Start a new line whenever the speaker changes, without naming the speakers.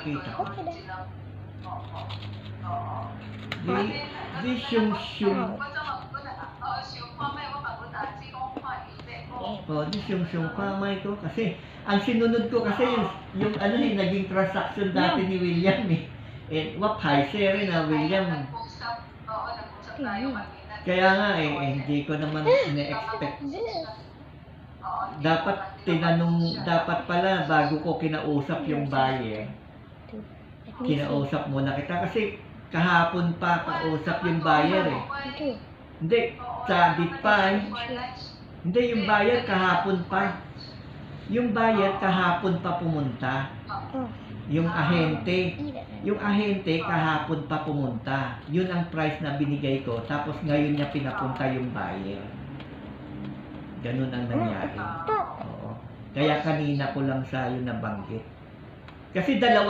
nakita ko.
Okay na.
Di siyong-siyong. Di siyong-siyong pamay ko. Kasi, ang sinunod ko kasi yung ano naging transaction dati ni William Pfizer na William. Kaya nga hindi ko naman na-expect. Dapat pala bago ko kinausap yung buyer, kinausap muna kita kasi kahapon pa kausap yung buyer Hindi, sa Bitpay. Hindi, yung buyer kahapon pa. Yung buyer kahapon pa pumunta. Yung ahente kahapon pa pumunta. Yun ang price na binigay ko. Tapos ngayon niya pinapunta yung buyer. Ganun ang nangyari. Oo. Kaya kanina ko lang sa yun nabanggit. Kasi dalawa